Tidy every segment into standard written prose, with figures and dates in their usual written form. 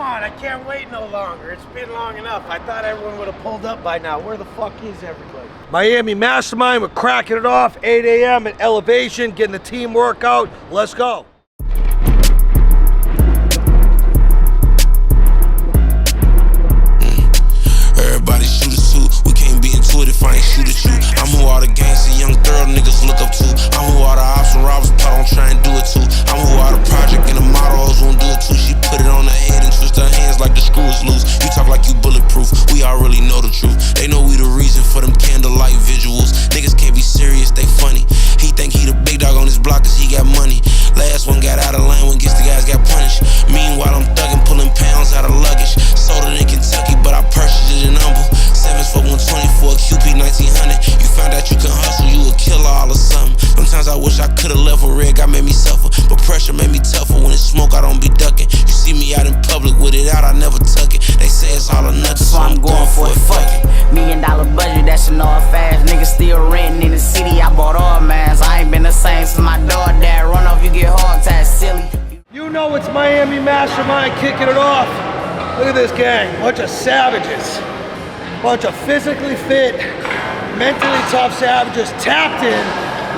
on, I can't wait no longer. It's been long enough. I thought everyone would have pulled up by now. Where the fuck is everybody? Miami Mastermind, we're cracking it off. 8 a.m. at Elevation, getting the team workout. Let's go. Everybody shoot it too. We can't be into it if I ain't shoot at you. I'm who all the gangsta young thorough niggas look up to. I'm who all the ops and robbers plot on try and do it too. I'm who all the project and the models won't do it too. She put it on her head and twist her hands like the screw is loose. You talk like you bulletproof. We all really know the truth. They know we the reason for them candlelight visuals. Niggas can't be serious, they funny. He think he the big dog on his block cause he got money. Last one got out of line when gets the guys got punished. Meanwhile I'm thugging, pulling pounds out of luggage. Sold it in Kentucky, but I purchased it in Humble. 7s for 120 for a QP 1900. You found out you can hustle, you a killer all of something. Sometimes I wish I could've left with red, God made me suffer. But pressure made me tougher. When it's smoke, I don't be ducking. You see me out in public with it out, I never tuck it. They say it's all or nothing, so I'm going for it, fuck it. $1 million budget, that's an all fast. Niggas still renting in the city, I bought all mans. I ain't been the same since my dog dad. Run off, you get hog tagged, silly. You know it's Miami Mastermind kicking it off. Look at this gang, bunch of savages. Bunch of physically fit, mentally tough savages tapped in,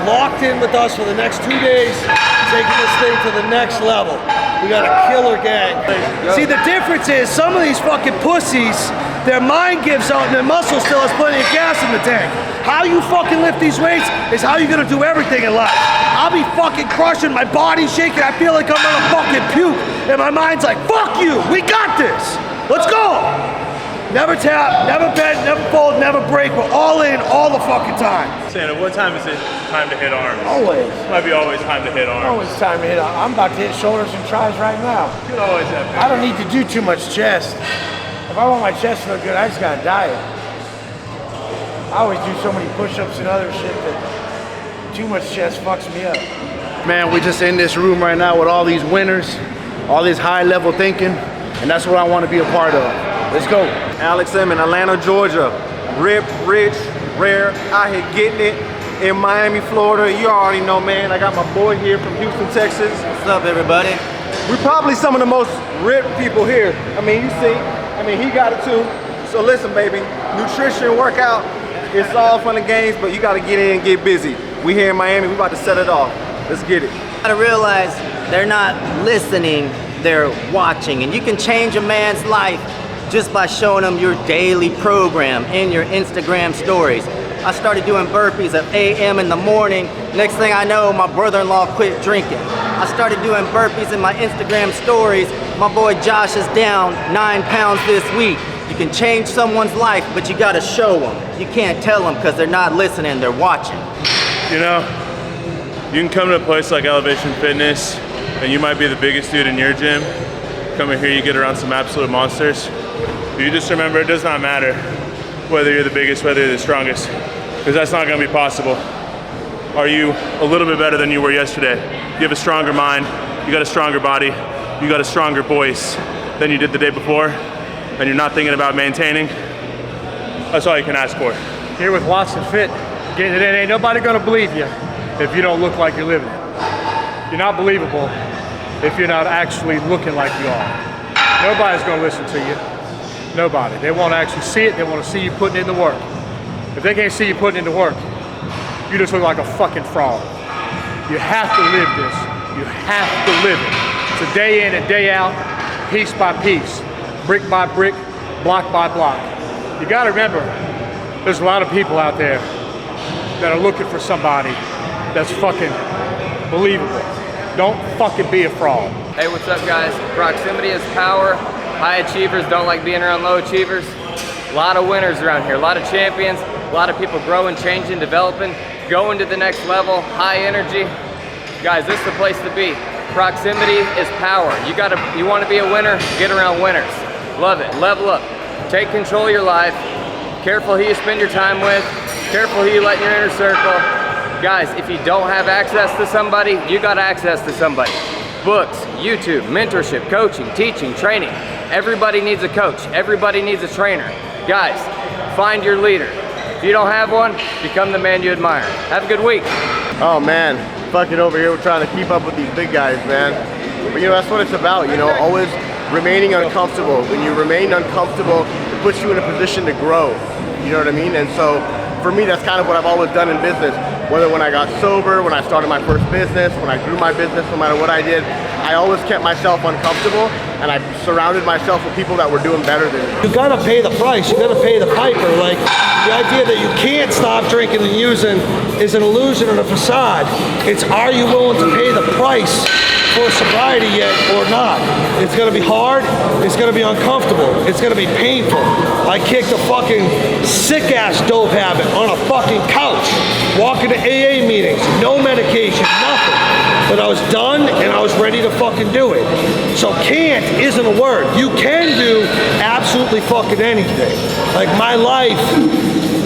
locked in with us for the next 2 days, taking this thing to the next level. We got a killer gang. See, the difference is some of these fucking pussies, their mind gives out and their muscle still has plenty of gas in the tank. How you fucking lift these weights is how you're gonna do everything in life. I'll be fucking crushing, my body's shaking, I feel like I'm gonna fucking puke, and my mind's like, fuck you, we got this, let's go. Never tap, never bend, never fold, never break. We're all in all the fucking time. Santa, what time is it time to hit arms? Always. Might be always time to hit arms. Always time to hit arms. I'm about to hit shoulders and tries right now. You can always have I don't need to do too much chest. If I want my chest to look good, I just gotta diet. I always do so many push-ups and other shit that too much chest fucks me up. Man, we just in this room right now with all these winners, all this high-level thinking, and that's what I want to be a part of. Let's go. Alex M in Atlanta, Georgia. Rip, rich, rare, out here getting it. In Miami, Florida, you already know, man. I got my boy here from Houston, Texas. What's up, everybody? We're probably some of the most ripped people here. I mean, you see, he got it too. So listen, baby, nutrition, workout, it's all fun and games, but you gotta get in and get busy. We here in Miami, we about to set it off. Let's get it. You gotta realize they're not listening, they're watching. And you can change a man's life just by showing them your daily program in your Instagram stories. I started doing burpees at 8 a.m. in the morning. Next thing I know, my brother-in-law quit drinking. I started doing burpees in my Instagram stories. My boy Josh is down 9 pounds this week. You can change someone's life, but you gotta show them. You can't tell them because they're not listening, they're watching. You know, you can come to a place like Elevation Fitness and you might be the biggest dude in your gym. Come in here, you get around some absolute monsters. You just remember, it does not matter whether you're the biggest, whether you're the strongest, because that's not gonna be possible. Are you a little bit better than you were yesterday? You have a stronger mind, you got a stronger body, you got a stronger voice than you did the day before, and you're not thinking about maintaining. That's all you can ask for. Here with Watson Fit, getting it in. Ain't nobody gonna believe you if you don't look like you're living it. You're not believable if you're not actually looking like you are. Nobody's gonna listen to you. Nobody. They want to actually see it. They want to see you putting in the work. If they can't see you putting in the work, you just look like a fucking fraud. You have to live this. You have to live it. It's a day in and day out, piece by piece, brick by brick, block by block. You got to remember, there's a lot of people out there that are looking for somebody that's fucking believable. Don't fucking be a fraud. Hey, what's up, guys? Proximity is power. High achievers don't like being around low achievers. A lot of winners around here, a lot of champions, a lot of people growing, changing, developing, going to the next level, high energy. Guys, this is the place to be. Proximity is power. You want to be a winner, get around winners. Love it, level up. Take control of your life. Careful who you spend your time with. Careful who you let in your inner circle. Guys, if you don't have access to somebody, you got access to somebody. Books, YouTube, mentorship, coaching, teaching, training. Everybody needs a coach. Everybody needs a trainer. Guys, find your leader. If you don't have one, become the man you admire. Have a good week. Oh man, fucking over here, we're trying to keep up with these big guys, man. But you know, that's what it's about, you know, always remaining uncomfortable. When you remain uncomfortable, it puts you in a position to grow. You know what I mean? And so for me, that's kind of what I've always done in business. Whether when I got sober, when I started my first business, when I grew my business, no matter what I did, I always kept myself uncomfortable, and I surrounded myself with people that were doing better than me. You gotta pay the price, you gotta pay the piper. Like, the idea that you can't stop drinking and using is an illusion and a facade. It's, are you willing to pay the price for sobriety yet or not? It's gonna be hard, it's gonna be uncomfortable, it's gonna be painful. I kicked a fucking sick ass dope habit on a fucking couch, walking to AA meetings, no medication, nothing. But I was done and I was ready to fucking do it. So can't isn't a word. You can do absolutely fucking anything. Like my life,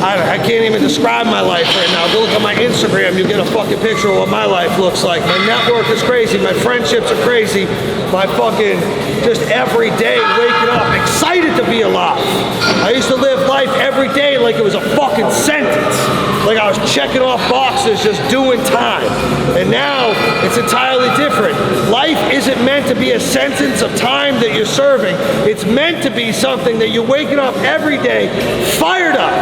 I can't even describe my life right now. Go look at my Instagram, you get a fucking picture of what my life looks like. My network is crazy, my friendships are crazy. My fucking, just every day waking up, excited to be alive. I used to live life every day like it was a fucking sentence. Like I was checking off boxes, just doing time. And now, it's entirely different. Life isn't meant to be a sentence of time that you're serving. It's meant to be something that you're waking up every day, fired up.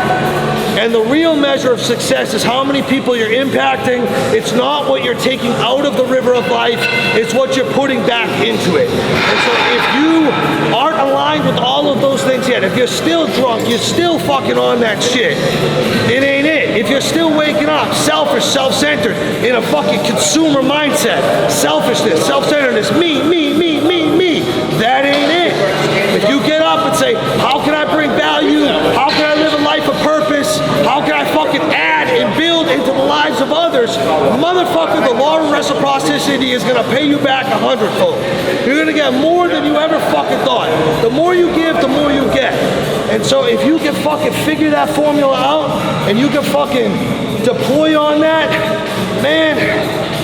And the real measure of success is how many people you're impacting. It's not what you're taking out of the river of life, it's what you're putting back into it. And so if you aren't aligned with all of those things yet, if you're still drunk, you're still fucking on that shit, it ain't it. If you're still waking up selfish, self-centered, in a fucking consumer mindset, selfishness, self-centeredness, me, that ain't it. If you get up and say, how can I bring value? How can I live a life of purpose? How can I fucking add and build into the lives of others? Motherfucker, the law of reciprocity is gonna pay you back 100-fold. You're gonna get more than you ever fucking thought. The more you give, the more you get. And so if you can fucking figure that formula out and you can fucking deploy on that, man,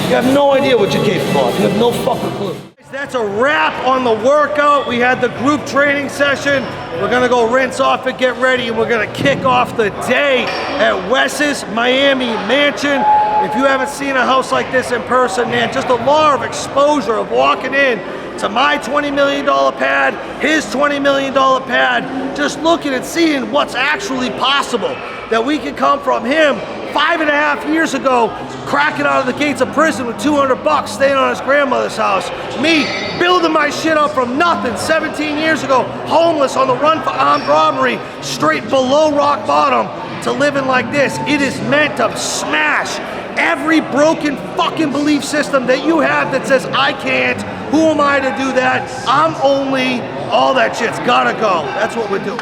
you have no idea what you're capable of. You have no fucking clue. That's a wrap on the workout. We had the group training session. We're gonna go rinse off and get ready, and we're gonna kick off the day at Wes's Miami mansion. If you haven't seen a house like this in person, man, just the law of exposure of walking in to my $20 million pad, his $20 million pad, just looking and seeing what's actually possible. That we can come from him 5.5 years ago, cracking out of the gates of prison with $200, staying on his grandmother's house. Me, building my shit up from nothing 17 years ago, homeless on the run for armed robbery, straight below rock bottom, to living like this. It is meant to smash every broken fucking belief system that you have that says, I can't, who am I to do that, I'm only, all that shit's gotta go. That's what we're doing.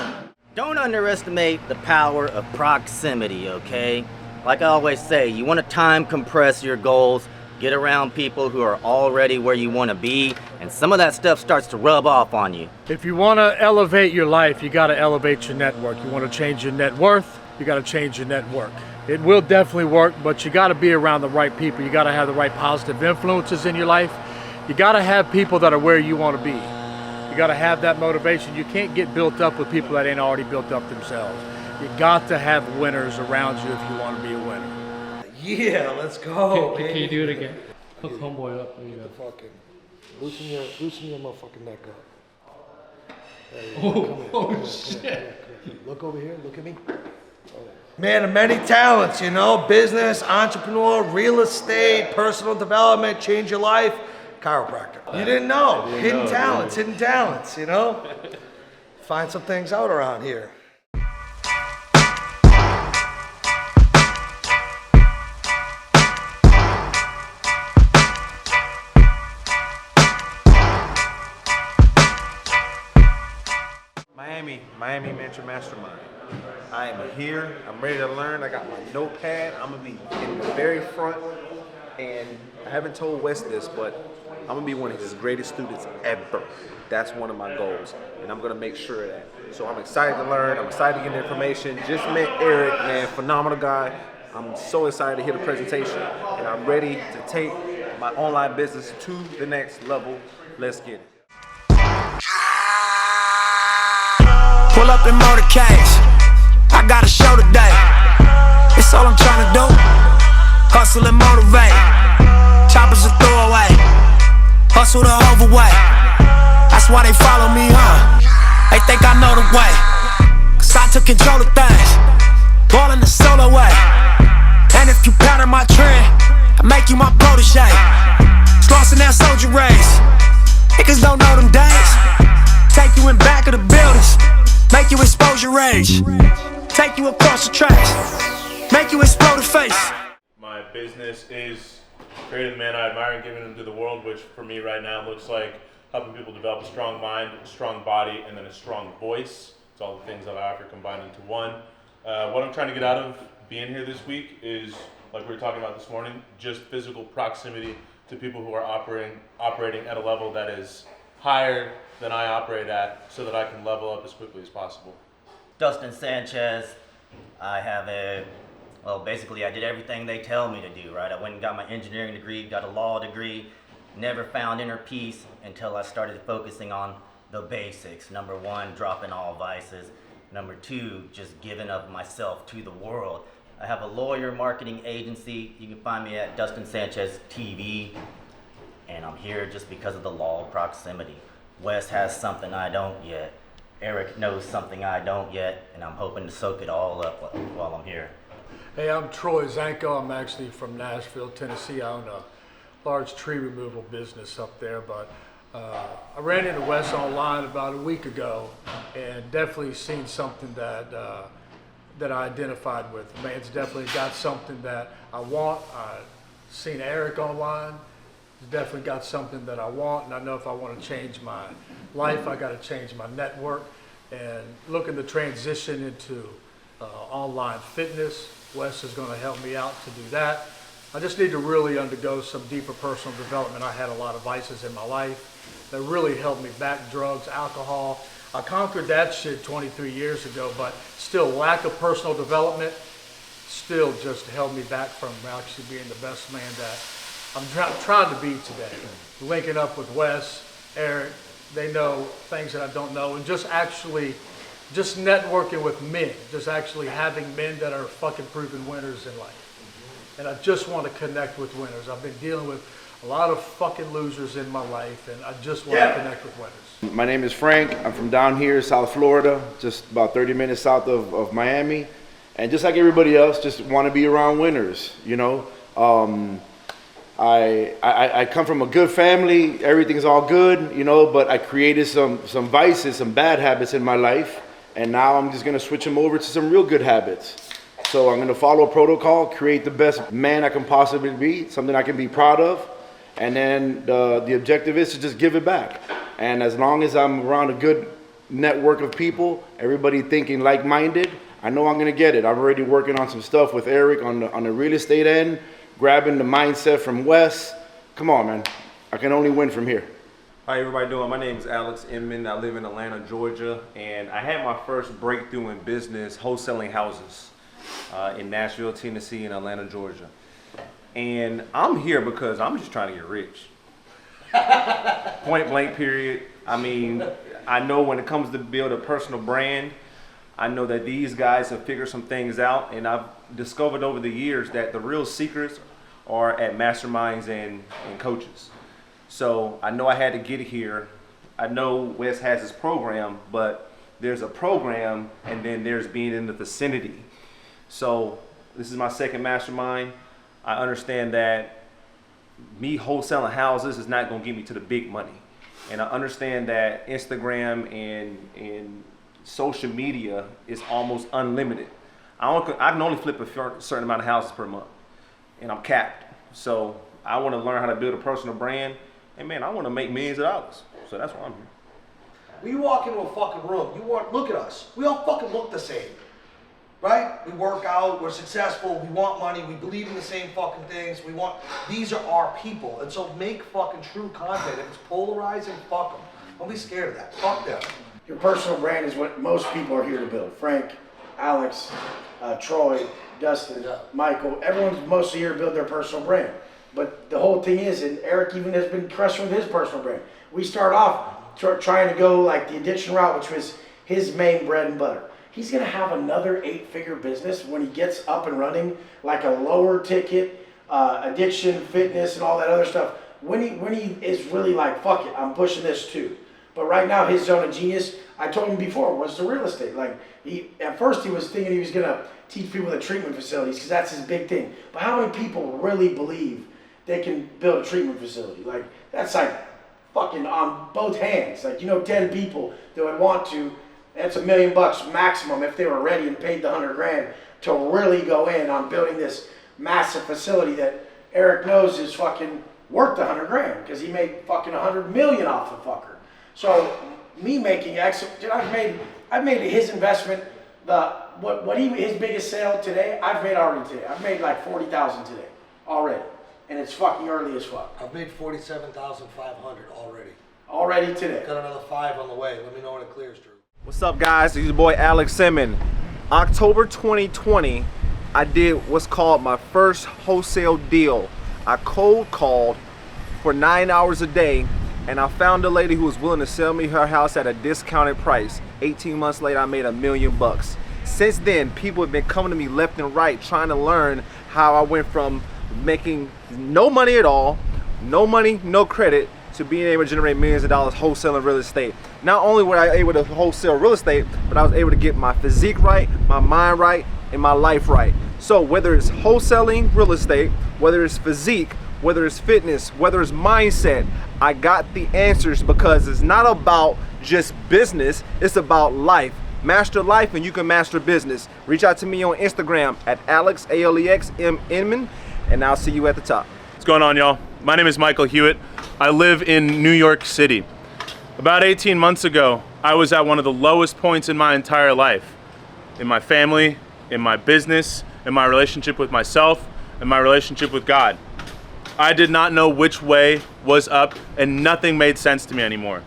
Don't underestimate the power of proximity, okay? Like I always say, you want to time compress your goals, get around people who are already where you want to be, and some of that stuff starts to rub off on you. If you want to elevate your life, you got to elevate your network. You want to change your net worth, you got to change your network. It will definitely work, but you got to be around the right people. You got to have the right positive influences in your life. You got to have people that are where you want to be. You got to have that motivation. You can't get built up with people that ain't already built up themselves. You got to have winners around you if you want to be a winner. Yeah, let's go. Can you do it again? Hook homeboy up. There you go. Fucking loosen your motherfucking neck up. Oh shit. Look over here, look at me. Man of many talents, you know, business, entrepreneur, real estate, personal development, change your life, chiropractor. You didn't know. Hidden talents, you know? Find some things out around here. Miami Mansion Mastermind. I am here. I'm ready to learn. I got my notepad. I'm gonna be in the very front, and I haven't told Wes this, but I'm gonna be one of his greatest students ever. That's one of my goals, and I'm gonna make sure of that. So I'm excited to learn. I'm excited to get the information. Just met Eric, man, phenomenal guy. I'm so excited to hear the presentation, and I'm ready to take my online business to the next level. Let's get it. Pull up in motorcades, I got a show today. It's all I'm trying to do, hustle and motivate. Choppers a throwaway, hustle the overweight. I That's why they follow me, huh? They think I know the way, 'cause I took control of things, ballin' the solo way. And if you pattern my trend, I make you my protege. It's lost in that soldier race. Niggas don't know them days. Take you in back of the buildings, make you expose your rage. Take you across the tracks, make you explode the face. My business is creating the man I admire and giving him to the world, which for me right now looks like helping people develop a strong mind, a strong body, and then a strong voice. It's all the things that I offer combined into one. What I'm trying to get out of being here this week is, like we were talking about this morning, just physical proximity to people who are operating at a level that is higher than I operate at, so that I can level up as quickly as possible. Dustin Sanchez, basically I did everything they tell me to do, right? I went and got my engineering degree, got a law degree, never found inner peace until I started focusing on the basics. Number one, dropping all vices. Number two, just giving of myself to the world. I have a lawyer marketing agency. You can find me at Dustin Sanchez TV. And I'm here just because of the law of proximity. Wes has something I don't yet. Eric knows something I don't yet. And I'm hoping to soak it all up while I'm here. Hey, I'm Troy Zanko. I'm actually from Nashville, Tennessee. I own a large tree removal business up there, but I ran into Wes online about a week ago and definitely seen something that I identified with. The man's definitely got something that I want. I've seen Eric online. He's definitely got something that I want, and I know if I want to change my life, I got to change my network and looking to transition into online fitness. Wes is going to help me out to do that. I just need to really undergo some deeper personal development. I had a lot of vices in my life that really held me back: drugs, alcohol. I conquered that shit 23 years ago, but still lack of personal development still just held me back from actually being the best man that I'm trying to be today. Linking up with Wes, Eric, they know things that I don't know, and just networking with men, just actually having men that are fucking proven winners in life. And I just want to connect with winners. I've been dealing with a lot of fucking losers in my life, and I just want to connect with winners. My name is Frank. I'm from down here, South Florida, just about 30 minutes south of Miami. And just like everybody else, just want to be around winners, you know. I come from a good family, everything's all good, you know, but I created some vices, some bad habits in my life, and now I'm just gonna switch them over to some real good habits. So I'm gonna follow a protocol, create the best man I can possibly be, something I can be proud of, and then the objective is to just give it back. And as long as I'm around a good network of people, everybody thinking like-minded, I know I'm gonna get it. I'm already working on some stuff with Eric on the real estate end, grabbing the mindset from Wes. Come on, man. I can only win from here. How everybody doing? My name is Alex Inman. I live in Atlanta, Georgia, and I had my first breakthrough in business wholesaling houses in Nashville, Tennessee, and Atlanta, Georgia. And I'm here because I'm just trying to get rich. Point blank, period. I mean, I know when it comes to build a personal brand, I know that these guys have figured some things out, and I've discovered over the years that the real secrets are at masterminds and coaches. So I know I had to get here. I know Wes has his program, but there's a program and then there's being in the vicinity. So this is my second mastermind. I understand that me wholesaling houses is not gonna get me to the big money. And I understand that Instagram and social media is almost unlimited. I can only flip a certain amount of houses per month, and I'm capped. So I want to learn how to build a personal brand, and man, I want to make millions of dollars. So that's why I'm here. When you walk into a fucking room, look at us. We all fucking look the same, right? We work out, we're successful, we want money, we believe in the same fucking things. These are our people, and so make fucking true content. If it's polarizing, fuck them. Don't be scared of that. Fuck them. Your personal brand is what most people are here to build. Frank, Alex, Troy, Dustin, Michael, everyone's mostly here to build their personal brand. But the whole thing is, and Eric even has been crushing with his personal brand. We start off trying to go like the addiction route, which was his main bread and butter. He's gonna have another 8-figure business when he gets up and running, like a lower ticket, addiction, fitness, and all that other stuff. When he is really like, fuck it, I'm pushing this too. But right now, his zone of genius, I told him before, was the real estate. Like, at first he was thinking he was gonna teach people the treatment facilities, because that's his big thing. But how many people really believe they can build a treatment facility? Like, that's like fucking on both hands. Like, 10 people that would want to, that's $1 million maximum if they were ready and paid the 100 grand to really go in on building this massive facility that Eric knows is fucking worth the 100 grand, because he made fucking 100 million off the fucker. So me making dude, I've made his investment, his biggest sale today, I've made already today. I've made like 40,000 today already, and it's fucking early as fuck. I've made 47,500 already. Already today. Got another 5 on the way. Let me know when it clears, Drew. What's up, guys? It's your boy Alex Simmons. October 2020, I did what's called my first wholesale deal. I cold called for 9 hours a day, and I found a lady who was willing to sell me her house at a discounted price. 18 months later, I made $1 million. Since then, people have been coming to me left and right trying to learn how I went from making no money at all, no money, no credit, to being able to generate millions of dollars wholesaling real estate. Not only were I able to wholesale real estate, but I was able to get my physique right, my mind right, and my life right. So whether it's wholesaling real estate, whether it's physique, whether it's fitness, whether it's mindset, I got the answers, because it's not about just business, it's about life. Master life and you can master business. Reach out to me on Instagram at Alex, ALEX, Inman, and I'll see you at the top. What's going on, y'all? My name is Michael Hewitt. I live in New York City. About 18 months ago, I was at one of the lowest points in my entire life. In my family, in my business, in my relationship with myself, in my relationship with God. I did not know which way was up, and nothing made sense to me anymore.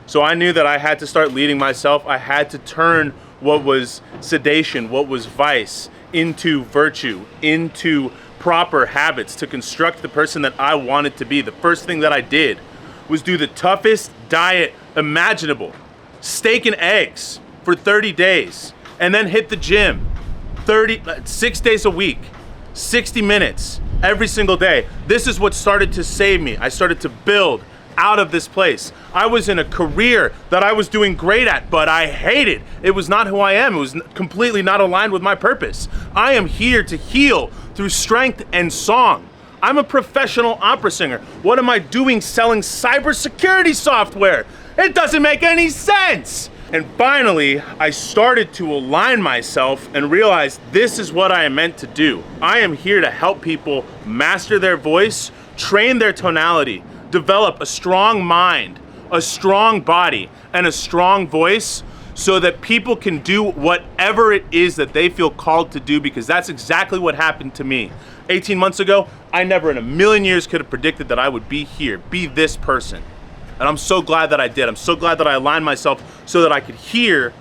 So I knew that I had to start leading myself. I had to turn what was sedation, what was vice, into virtue, into proper habits to construct the person that I wanted to be. The first thing that I did was do the toughest diet imaginable. Steak and eggs for 30 days, and then hit the gym 6 days a week, 60 minutes every single day. This is what started to save me. I started to build out of this place. I was in a career that I was doing great at, but I hated. It was not who I am. It was completely not aligned with my purpose. I am here to heal through strength and song. I'm a professional opera singer. What am I doing selling cybersecurity software? It doesn't make any sense. And finally, I started to align myself and realize this is what I am meant to do. I am here to help people master their voice, train their tonality, develop a strong mind, a strong body, and a strong voice, so that people can do whatever it is that they feel called to do, because that's exactly what happened to me. 18 months ago, I never in a million years could have predicted that I would be here, be this person. And I'm so glad that I did. I'm so glad that I aligned myself so that I could hear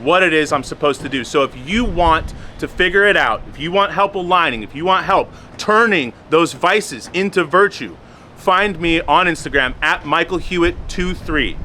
what it is I'm supposed to do. So if you want to figure it out, if you want help aligning, if you want help turning those vices into virtue, find me on Instagram at MichaelHewitt23.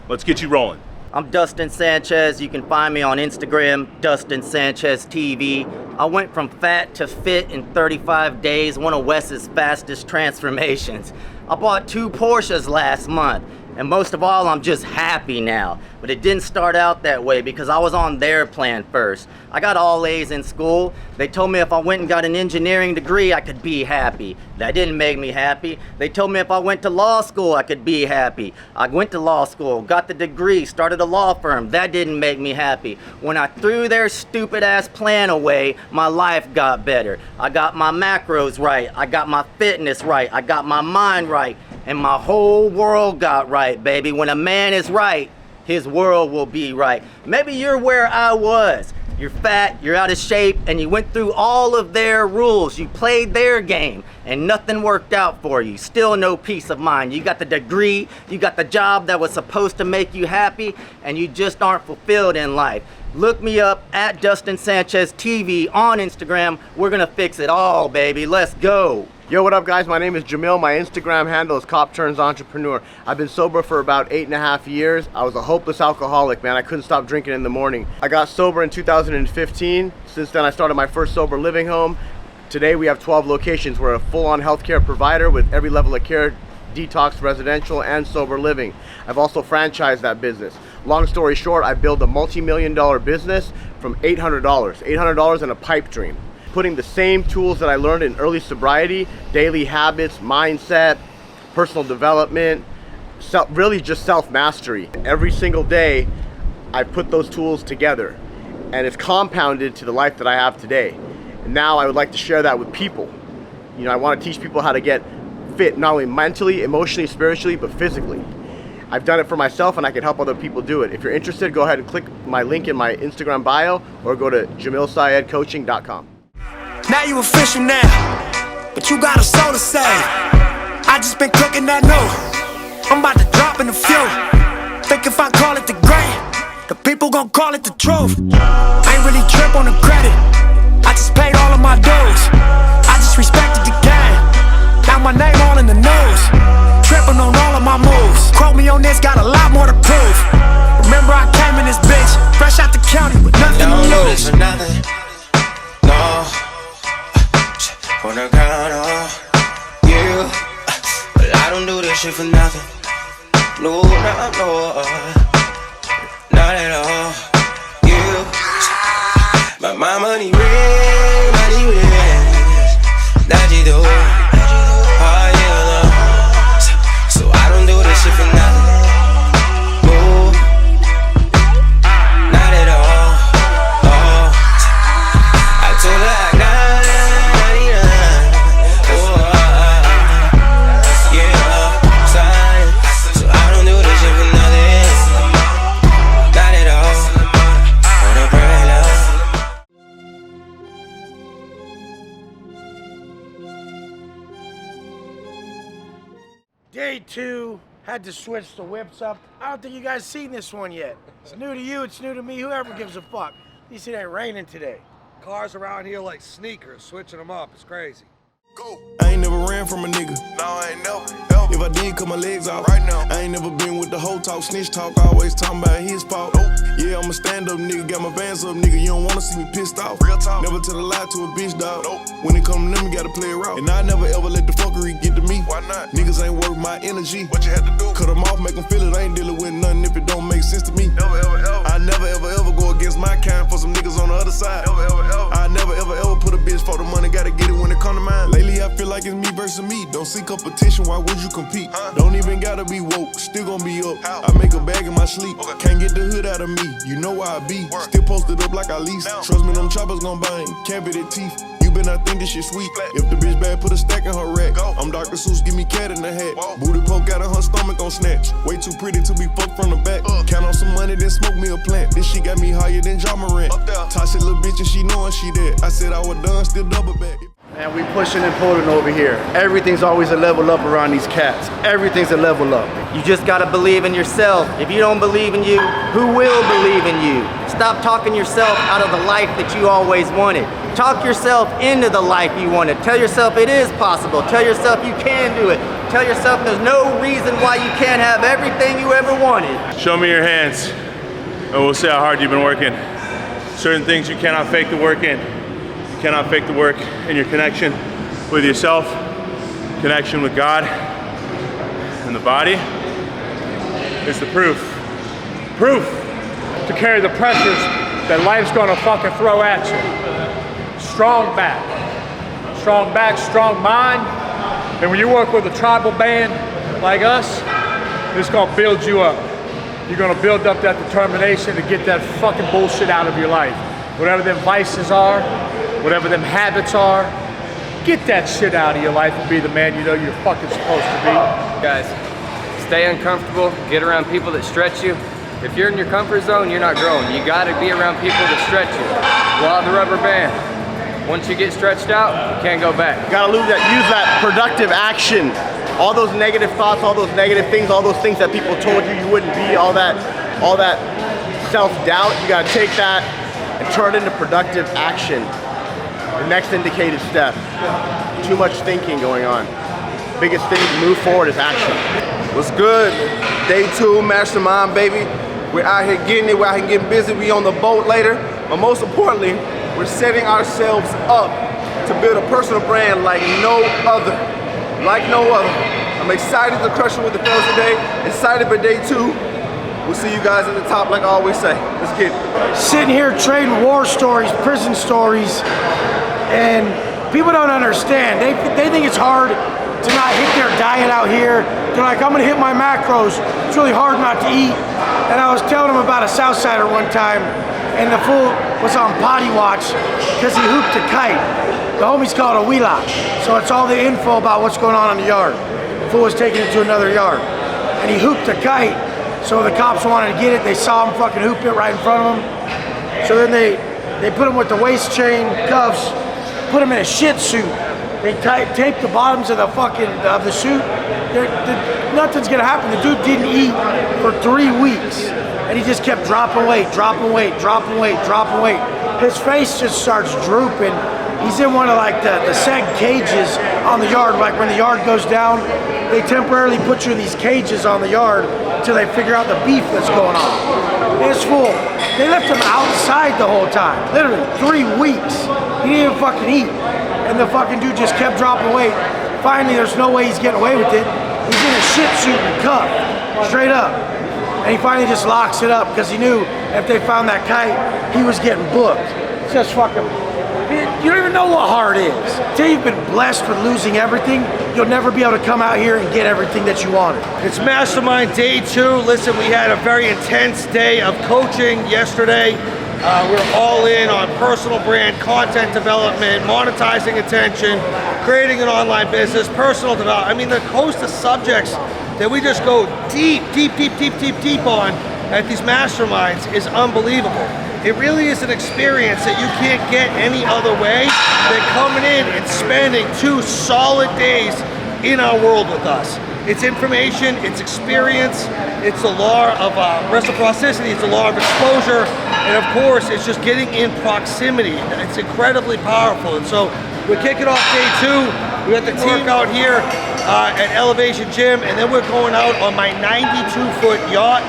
Let's get you rolling. I'm Dustin Sanchez. You can find me on Instagram, Dustin Sanchez TV. I went from fat to fit in 35 days, one of Wes's fastest transformations. I bought 2 Porsches last month, and most of all, I'm just happy now. But it didn't start out that way, because I was on their plan first. I got all A's in school. They told me if I went and got an engineering degree, I could be happy. That didn't make me happy. They told me if I went to law school, I could be happy. I went to law school, got the degree, started a law firm. That didn't make me happy. When I threw their stupid ass plan away, my life got better. I got my macros right. I got my fitness right. I got my mind right. And my whole world got right, baby. When a man is right, his world will be right. Maybe you're where I was. You're fat, you're out of shape, and you went through all of their rules. You played their game, and nothing worked out for you. Still no peace of mind. You got the degree, you got the job that was supposed to make you happy, and you just aren't fulfilled in life. Look me up at Dustin Sanchez TV on Instagram. We're gonna fix it all, baby. Let's go. Yo, what up, guys? My name is Jamil. My Instagram handle is Cop Turns Entrepreneur. I've been sober for about 8.5 years. I was a hopeless alcoholic, man. I couldn't stop drinking in the morning. I got sober in 2015. Since then, I started my first sober living home. Today, we have 12 locations. We're a full-on healthcare provider with every level of care detox residential and sober living. I've also franchised that business. Long story short, I built a multi-million-dollar business from $800 and a pipe dream. Putting the same tools that I learned in early sobriety, daily habits, mindset, personal development, really just self-mastery. Every single day, I put those tools together, and it's compounded to the life that I have today. And now I would like to share that with people. You know, I want to teach people how to get fit, not only mentally, emotionally, spiritually, but physically. I've done it for myself, and I can help other people do it. If you're interested, go ahead and click my link in my Instagram bio, or go to jamilsyedcoaching.com. Now you official now, but you got a soul to save. I just been cooking that new. I'm about to drop in the few. Think if I call it the great, the people gon' call it the truth. I ain't really trip on the credit, I just paid all of my dues. I just respected the game, now my name all in the news. Tripping on all of my moves, quote me on this, got a lot more to prove. Remember I came in this bitch, fresh out the county with nothing to lose. No, wanna count on you, but I don't do this shit for nothing. No, not at all. You, but my money real, that you do. Oh yeah, so I don't do this shit for nothing. No, not at all. Oh, I told her like 99. Oh, yeah, sorry. So I don't do this shit for nothing. Not at all. Wanna pray love. Day 2, had to switch the whips up. I don't think you guys seen this one yet. It's new to you, it's new to me, whoever gives a fuck. At least it ain't raining today. Cars around here like sneakers, switching them up. It's crazy. I ain't never ran from a nigga. No, I ain't never. If I did, cut my legs off. Right now. I ain't never been with the whole talk, snitch talk, always talking about his fault. Nope. Yeah, I'm a stand-up nigga, got my bands up, nigga. You don't wanna see me pissed off. Real talk. Never tell a lie to a bitch, dog. Nope. When it come to them, you gotta play it raw. And I never ever let the fuckery get to me. Why not? Niggas ain't worth my energy. What you had to do? Cut them off, make them feel it. I ain't dealing with nothing if it don't make sense to me. Never ever ever. I never ever ever go against my kind for some niggas on the other side. Never ever ever. I never ever ever put a bitch for the money, gotta get it when it come to mine. Lately I feel like it's me versus me. Don't see competition, why would you compete? Don't even gotta be woke, still gonna be up. I make a bag in my sleep. Can't get the hood out of me, you know why I be. Still posted up like I lease. Trust me, them choppers gon' bang, cavity teeth. You better not think this shit sweet. If the bitch bad, put a stack in her rack. I'm Dr. Seuss, give me cat in the hat. Booty poke out of her stomach on snatch. Way too pretty to be fucked from the back. Count on some money, then smoke me a plant. This shit got me higher than John Morant. Toxic little bitch and she knowin' she dead. I said I was done, still double back. And we pushing and pulling over here. Everything's always a level up around these cats. Everything's a level up. You just gotta believe in yourself. If you don't believe in you, who will believe in you? Stop talking yourself out of the life that you always wanted. Talk yourself into the life you wanted. Tell yourself it is possible. Tell yourself you can do it. Tell yourself there's no reason why you can't have everything you ever wanted. Show me your hands, and we'll see how hard you've been working. Certain things you cannot fake the work in. You cannot fake the work in your connection with yourself, connection with God, and the body is the proof. Proof to carry the pressures that life's gonna fucking throw at you. Strong back, strong mind. And when you work with a tribal band like us, it's gonna build you up. You're gonna build up that determination to get that fucking bullshit out of your life. Whatever them vices are, whatever them habits are, get that shit out of your life and be the man you know you're fucking supposed to be. Guys, stay uncomfortable, get around people that stretch you. If you're in your comfort zone, you're not growing. You gotta be around people that stretch you. Law of the rubber band. Once you get stretched out, you can't go back. You gotta use that productive action. All those negative thoughts, all those negative things, all those things that people told you you wouldn't be, all that self-doubt, you gotta take that and turn it into productive action. The next indicated step. Too much thinking going on. Biggest thing to move forward is action. What's good? Day 2, Mastermind, baby. We're out here getting it, we're out here getting busy, we on the boat later. But most importantly, we're setting ourselves up to build a personal brand like no other. Like no other. I'm excited to crush it with the fellas today. Excited for day 2. We'll see you guys at the top like I always say. Let's get it. Sitting here trading war stories, prison stories, and people don't understand. They think it's hard to not hit their diet out here. They're like, I'm gonna hit my macros. It's really hard not to eat. And I was telling them about a Southsider one time, and the fool was on potty watch because he hooped a kite. The homies call it a wheelock. So it's all the info about what's going on in the yard. The fool was taking it to another yard. And he hooped a kite, so the cops wanted to get it. They saw him fucking hoop it right in front of him. So then they put him with the waist chain, cuffs, put him in a shit suit. They taped the bottoms of the suit. Nothing's gonna happen. The dude didn't eat for 3 weeks, and he just kept dropping weight, dropping weight, dropping weight, dropping weight. His face just starts drooping. He's in one of like the seg cages on the yard. Like when the yard goes down, they temporarily put you in these cages on the yard until they figure out the beef that's going on. And it's full. They left him outside the whole time, literally 3 weeks. He didn't even fucking eat. And the fucking dude just kept dropping weight. Finally, there's no way he's getting away with it. He's in a shit suit and cuffed, straight up. And he finally just locks it up because he knew if they found that kite, he was getting booked. It's just fucking, you don't even know what hard is. Until you've been blessed with losing everything, you'll never be able to come out here and get everything that you wanted. It's Mastermind Day 2. Listen, we had a very intense day of coaching yesterday. We're all in on personal brand, content development, monetizing attention, creating an online business, personal development. I mean, the host of subjects that we just go deep on at these masterminds is unbelievable. It really is an experience that you can't get any other way than coming in and spending 2 solid days in our world with us. It's information, it's experience, it's the law of reciprocity, it's the law of exposure, and of course, it's just getting in proximity. It's incredibly powerful. And so we're kicking off day 2. We got the team out here at Elevation Gym, and then we're going out on my 92-foot yacht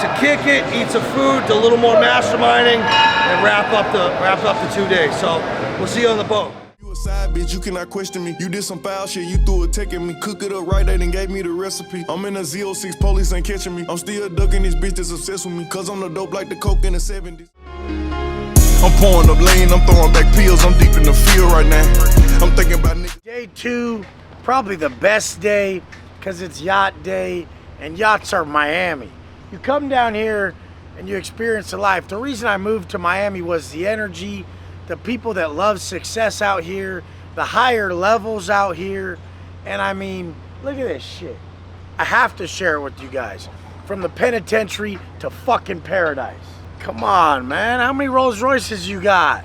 to kick it, eat some food, do a little more masterminding, and wrap up the 2 days. So we'll see you on the boat. You a side bitch, you cannot question me. You did some foul shit, you threw a tech at me. Cook it up right, they done gave me the recipe. I'm in a Z06, police ain't catching me. I'm still ducking this bitch that's obsessed with me. Cause I'm the dope like the coke in the 70s. I'm pouring up lean, I'm throwing back pills. I'm deep in the field right now. I'm thinking about niggas. Day 2, probably the best day, because it's yacht day, and yachts are Miami. You come down here and you experience the life. The reason I moved to Miami was the energy, the people that love success out here, the higher levels out here. And I mean, look at this shit. I have to share it with you guys. From the penitentiary to fucking paradise. Come on, man. How many Rolls Royces you got?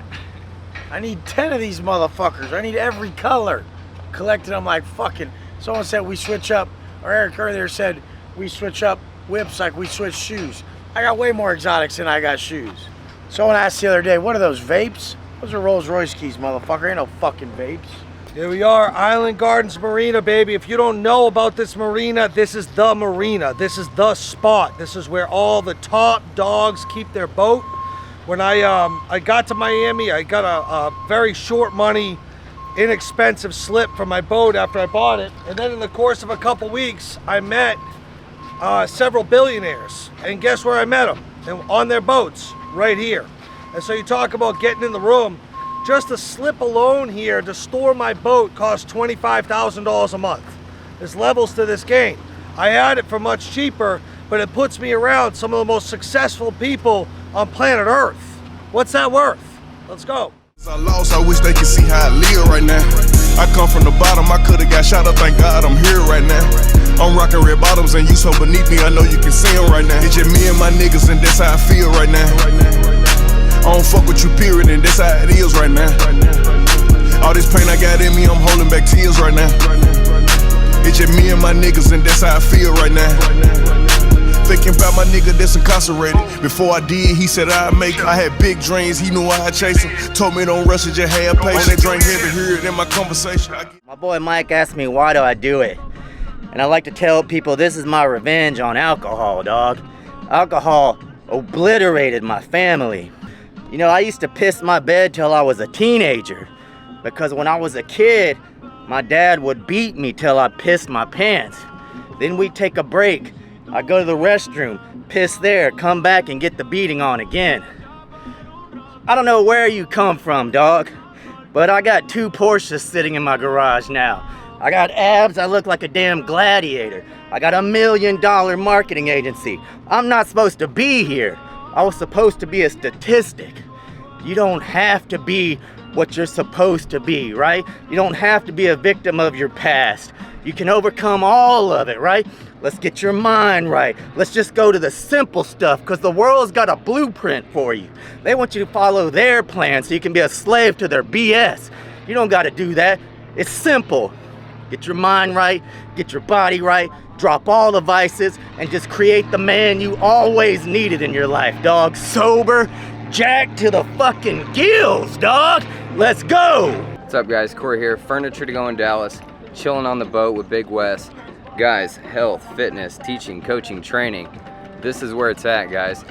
I need 10 of these motherfuckers. I need every color. Collected them like fucking, someone said we switch up, or Eric earlier said we switch up whips like we switch shoes. I got way more exotics than I got shoes. Someone asked the other day, what are those, vapes? Those are Rolls Royce keys, motherfucker. Ain't no fucking vapes. Here we are, Island Gardens Marina, baby. If you don't know about this marina, this is the marina. This is the spot. This is where all the top dogs keep their boat. When I got to Miami, I got a very short money, inexpensive slip for my boat after I bought it. And then in the course of a couple weeks, I met several billionaires. And guess where I met them? On their boats, right here. And so you talk about getting in the room. Just a slip alone here to store my boat costs $25,000 a month. There's levels to this game. I had it for much cheaper, but it puts me around some of the most successful people on planet Earth. What's that worth? Let's go. I lost, I wish they could see how I live right now. I come from the bottom, I could've got shot up, thank God I'm here right now. I'm rocking red bottoms and you so beneath me, I know you can see them right now. It's just me and my niggas and that's how I feel right now. I don't fuck with you, period, and that's how it is right now. All this pain I got in me, I'm holding back tears right now. It's just me and my niggas, and that's how I feel right now. Thinking about my nigga that's incarcerated. Before I did, he said I'd make it. I had big dreams, he knew I'd chase him. Told me don't rush it, just have patience. On that drink heavy, hear it in my conversation. My boy Mike asked me why do I do it. And I like to tell people this is my revenge on alcohol, dog. Alcohol obliterated my family. You know, I used to piss my bed till I was a teenager because when I was a kid, My dad would beat me till I pissed my pants. Then we'd take a break. I'd go to the restroom, piss there, come back and get the beating on again. I don't know where you come from, dog, but I got 2 Porsches sitting in my garage now. I got abs, I look like a damn gladiator. I got $1 million marketing agency. I'm not supposed to be here. I was supposed to be a statistic. You don't have to be what you're supposed to be, right? You don't have to be a victim of your past. You can overcome all of it, right? Let's get your mind right. Let's just go to the simple stuff, because the world's got a blueprint for you. They want you to follow their plan so you can be a slave to their BS. You don't gotta do that. It's simple. Get your mind right, get your body right, drop all the vices, and just create the man you always needed in your life, dog. Sober, jacked to the fucking gills, dog. Let's go. What's up, guys? Corey here, furniture to go in Dallas, chilling on the boat with Big Wes. Guys, health, fitness, teaching, coaching, training. This is where it's at, guys.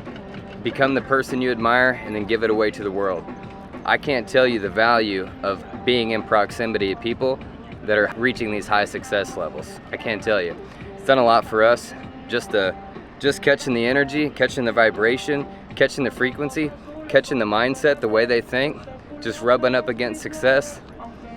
Become the person you admire and then give it away to the world. I can't tell you the value of being in proximity to people that are reaching these high success levels. I can't tell you. It's done a lot for us. Just catching the energy, catching the vibration, catching the frequency, catching the mindset, the way they think, just rubbing up against success.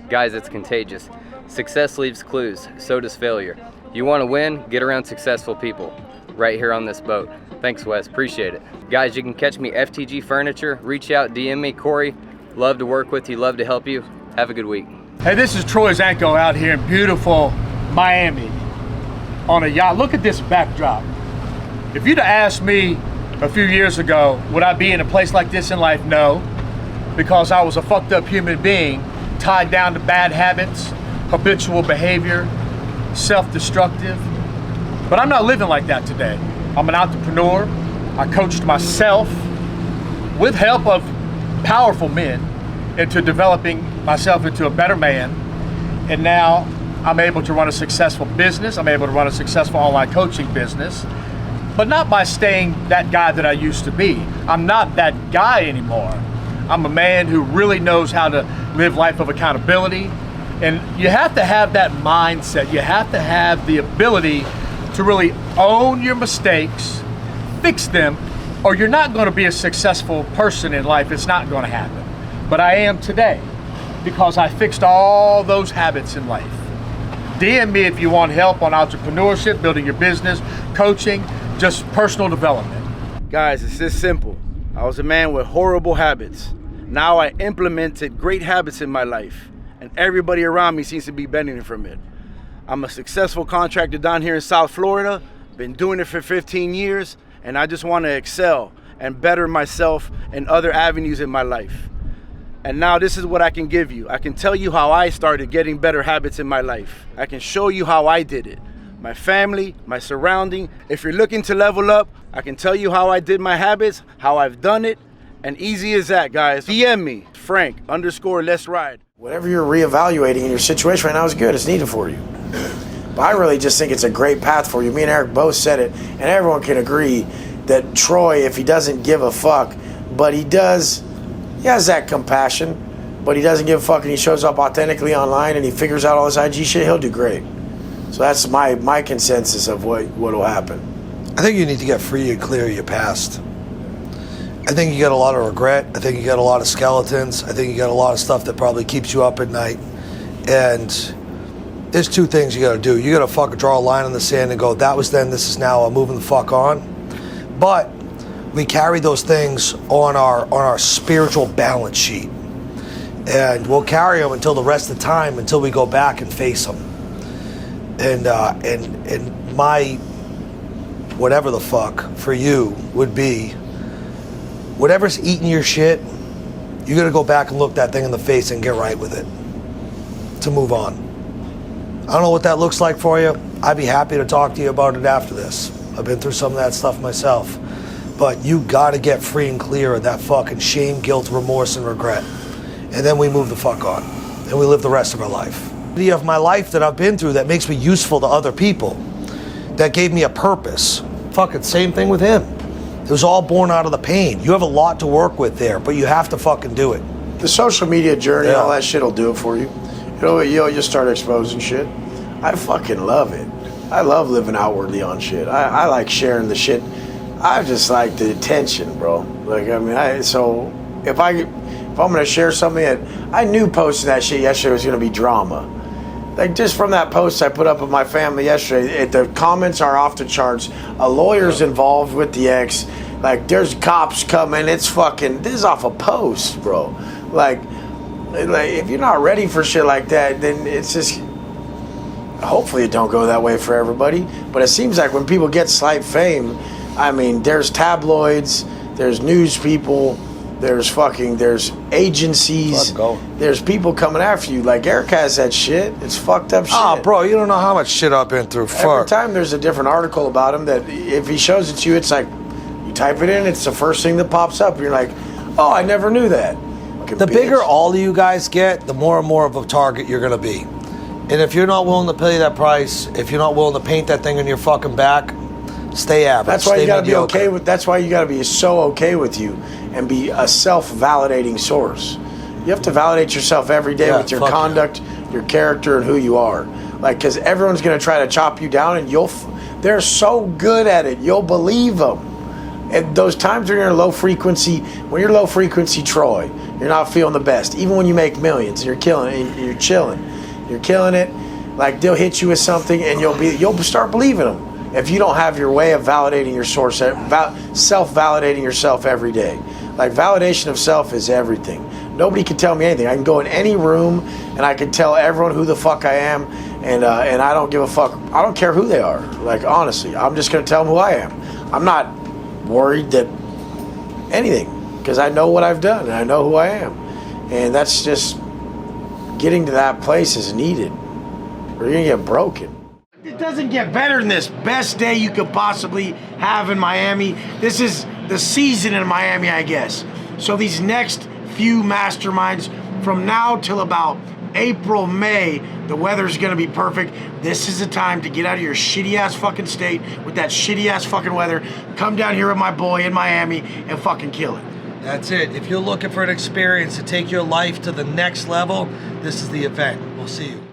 Guys, it's contagious. Success leaves clues, so does failure. You want to win, get around successful people right here on this boat. Thanks, Wes, appreciate it. Guys, you can catch me FTG Furniture. Reach out, DM me, Corey. Love to work with you, love to help you. Have a good week. Hey, this is Troy Zanko out here in beautiful Miami on a yacht. Look at this backdrop. If you'd have asked me a few years ago, would I be in a place like this in life? No, because I was a fucked up human being, tied down to bad habits, habitual behavior, self-destructive. But I'm not living like that today. I'm an entrepreneur. I coached myself with help of powerful men into developing myself into a better man. And now I'm able to run a successful business. I'm able to run a successful online coaching business, but not by staying that guy that I used to be. I'm not that guy anymore. I'm a man who really knows how to live life of accountability. And you have to have that mindset. You have to have the ability to really own your mistakes, fix them, or you're not going to be a successful person in life. It's not going to happen. But I am today because I fixed all those habits in life. DM me if you want help on entrepreneurship, building your business, coaching, just personal development. Guys, it's this simple. I was a man with horrible habits. Now I implemented great habits in my life, and everybody around me seems to be benefiting from it. I'm a successful contractor down here in South Florida, been doing it for 15 years, and I just want to excel and better myself in other avenues in my life. And now this is what I can give you. I can tell you how I started getting better habits in my life. I can show you how I did it. My family, my surrounding. If you're looking to level up, I can tell you how I did my habits, how I've done it, and easy as that, guys. DM me, Frank_Let's Ride. Whatever you're reevaluating in your situation right now is good. It's needed for you. But I really just think it's a great path for you. Me and Eric both said it, and everyone can agree that Troy, if he doesn't give a fuck, but he does, he has that compassion, but he doesn't give a fuck and he shows up authentically online and he figures out all his IG shit, he'll do great. So that's my consensus of what will happen. I think you need to get free and clear of your past. I think you got a lot of regret. I think you got a lot of skeletons. I think you got a lot of stuff that probably keeps you up at night. And there's 2 things you gotta do. You gotta fucking draw a line in the sand and go, that was then, this is now, I'm moving the fuck on. But we carry those things on our spiritual balance sheet. And we'll carry them until the rest of the time, until we go back and face them. And my whatever the fuck for you would be, whatever's eating your shit, you gotta go back and look that thing in the face and get right with it to move on. I don't know what that looks like for you. I'd be happy to talk to you about it after this. I've been through some of that stuff myself. But you gotta get free and clear of that fucking shame, guilt, remorse, and regret. And then we move the fuck on. And we live the rest of our life. Of my life that I've been through that makes me useful to other people, that gave me a purpose. Fucking same thing with him. It was all born out of the pain. You have a lot to work with there, but you have to fucking do it. The social media journey, all that shit will do it for you. You'll start exposing shit. I fucking love it. I love living outwardly on shit. I like sharing the shit. I just like the attention, bro. Like, I mean, so if I'm gonna share something that I knew posting that shit yesterday was gonna be drama. Like, just from that post I put up with my family yesterday, the comments are off the charts. A lawyer's involved with the ex. Like, there's cops coming. It's fucking, this is off a post, bro. Like if you're not ready for shit like that, then it's just, hopefully it don't go that way for everybody. But it seems like when people get slight fame, I mean, there's tabloids, there's news people, there's agencies, there's people coming after you. Like, Eric has that shit. It's fucked up shit. Oh, bro, you don't know how much shit I've been through. Every time there's a different article about him that if he shows it to you, it's like, you type it in, it's the first thing that pops up. You're like, oh, I never knew that. The bigger all of you guys get, the more and more of a target you're going to be. And if you're not willing to pay that price, if you're not willing to paint that thing on your fucking back, stay average. That's why you got to be mediocre. okay with. That's why you got to be so okay with you and be a self-validating source. You have to validate yourself every day with your conduct, your character, and who you are. Like, because everyone's going to try to chop you down, and they're so good at it, you'll believe them. And those times when you're low frequency, Troy, you're not feeling the best. Even when you make millions, you're killing it, you're killing it. Like, they'll hit you with something, and you'll start believing them. If you don't have your way of validating your source, self-validating yourself every day. Like, validation of self is everything. Nobody can tell me anything. I can go in any room and I can tell everyone who the fuck I am, and I don't give a fuck. I don't care who they are. Like, honestly, I'm just gonna tell them who I am. I'm not worried that anything, because I know what I've done and I know who I am. And that's just, getting to that place is needed. Or you're gonna get broken. It doesn't get better than this. Best day you could possibly have in Miami. This is the season in Miami, I guess. So these next few masterminds, from now till about April, May, the weather's gonna be perfect. This is the time to get out of your shitty ass fucking state with that shitty ass fucking weather. Come down here with my boy in Miami and fucking kill it. That's it. If you're looking for an experience to take your life to the next level, this is the event. We'll see you.